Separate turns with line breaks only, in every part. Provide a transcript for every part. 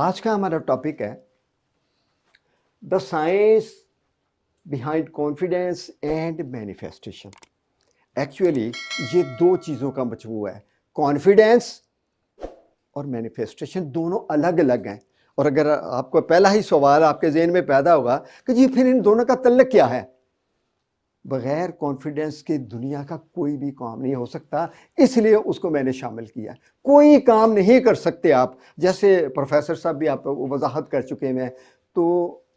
आज का हमारा टॉपिक है the science behind confidence and manifestation. Actually ये दो चीज़ों का मजमूआ है, कॉन्फिडेंस और मैनिफेस्टेशन दोनों अलग अलग हैं। और अगर आपको पहला ही सवाल आपके जहन में पैदा होगा कि जी फिर इन दोनों का तल्लुक क्या है, बग़ैर कॉन्फिडेंस के दुनिया का कोई भी काम नहीं हो सकता, इसलिए उसको मैंने शामिल किया। कोई काम नहीं कर सकते आप, जैसे प्रोफेसर साहब भी आप वजाहत कर चुके हैं। तो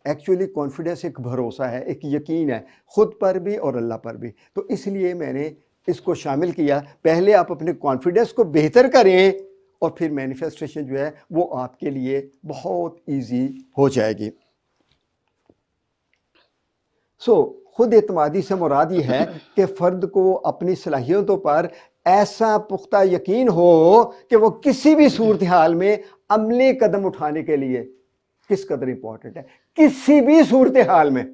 एक्चुअली कॉन्फिडेंस एक भरोसा है, एक यकीन है ख़ुद पर भी और अल्लाह पर भी। तो इसलिए मैंने इसको शामिल किया। पहले आप अपने कॉन्फिडेंस को बेहतर करें और फिर मैनिफेस्टेशन जो है वो आपके लिए बहुत ईजी हो जाएगी। खुद एतमादी से मुराद ये है कि फ़र्द को अपनी सलाहियतों पर ऐसा पुख्ता यकीन हो कि वो किसी भी सूरत हाल में अमली कदम उठाने के लिए किस कदर इंपॉर्टेंट है, किसी भी सूरत हाल में।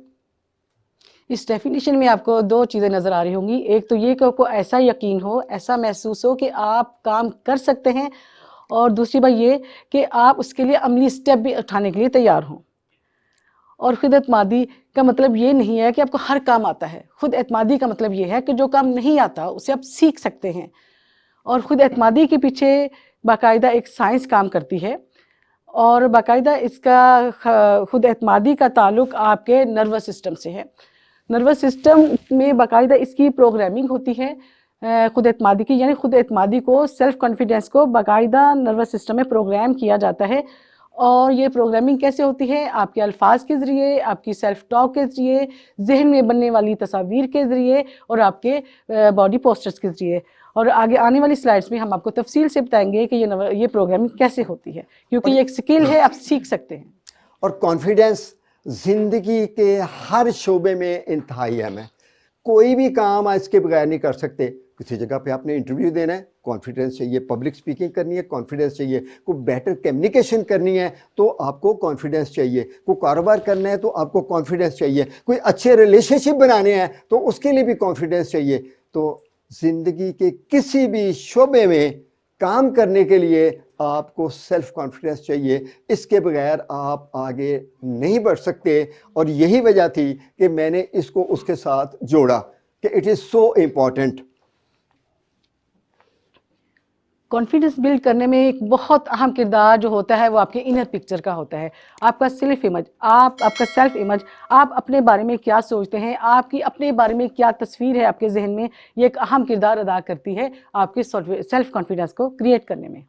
इस डेफिनेशन में आपको दो चीज़ें नज़र आ रही होंगी। एक तो ये कि आपको ऐसा यकीन हो, ऐसा महसूस हो कि आप काम कर सकते हैं, और दूसरी बात ये कि आप उसके लिए अमली स्टेप भी उठाने के लिए तैयार हों। और खुद एतमादी का मतलब ये नहीं है कि आपको हर काम आता है। खुद एतमादी का मतलब ये है कि जो काम नहीं आता उसे आप सीख सकते हैं। और खुद एतमादी के पीछे बाकायदा एक साइंस काम करती है, और बाकायदा इसका खुद एतमादी का ताल्लुक आपके नर्वस सिस्टम से है। नर्वस सिस्टम में बाकायदा इसकी प्रोग्रामिंग होती है खुद एतमादी की, यानी खुद एतमादी को, सेल्फ कॉन्फिडेंस को बाकायदा नर्वस सिस्टम में प्रोग्राम किया जाता है। और ये प्रोग्रामिंग कैसे होती है? आपके अल्फाज के ज़रिए, आपकी सेल्फ टॉक के ज़रिए, जहन में बनने वाली तस्वीर के ज़रिए, और आपके बॉडी पोस्चर्स के ज़रिए। और आगे आने वाली स्लाइड्स में हम आपको तफसील से बताएंगे कि ये प्रोग्रामिंग कैसे होती है, क्योंकि ये एक स्किल है, आप सीख सकते हैं।
और कॉन्फिडेंस ज़िंदगी के हर शोबे में इंतहाई अहम है। कोई भी काम आज के बगैर नहीं कर सकते। किसी जगह पे आपने इंटरव्यू देना है, कॉन्फिडेंस चाहिए। पब्लिक स्पीकिंग करनी है, कॉन्फिडेंस चाहिए। कोई बेटर कम्युनिकेशन करनी है तो आपको कॉन्फिडेंस चाहिए। कोई कारोबार करना है तो आपको कॉन्फिडेंस चाहिए। कोई अच्छे रिलेशनशिप बनाने हैं तो उसके लिए भी कॉन्फिडेंस चाहिए। तो ज़िंदगी के किसी भी शोबे में काम करने के लिए आपको सेल्फ कॉन्फिडेंस चाहिए, इसके बगैर आप आगे नहीं बढ़ सकते। और यही वजह थी कि मैंने इसको उसके साथ जोड़ा कि it is so important.
Confidence build करने में एक बहुत अहम किरदार जो होता है वो आपके इनर पिक्चर का होता है। आपका सेल्फ इमेज, आपका सेल्फ इमेज, आप अपने बारे में क्या सोचते हैं, आपकी अपने बारे में क्या तस्वीर है आपके जहन में, ये एक अहम किरदार अदा करती है आपके सेल्फ कॉन्फिडेंस को क्रिएट करने में।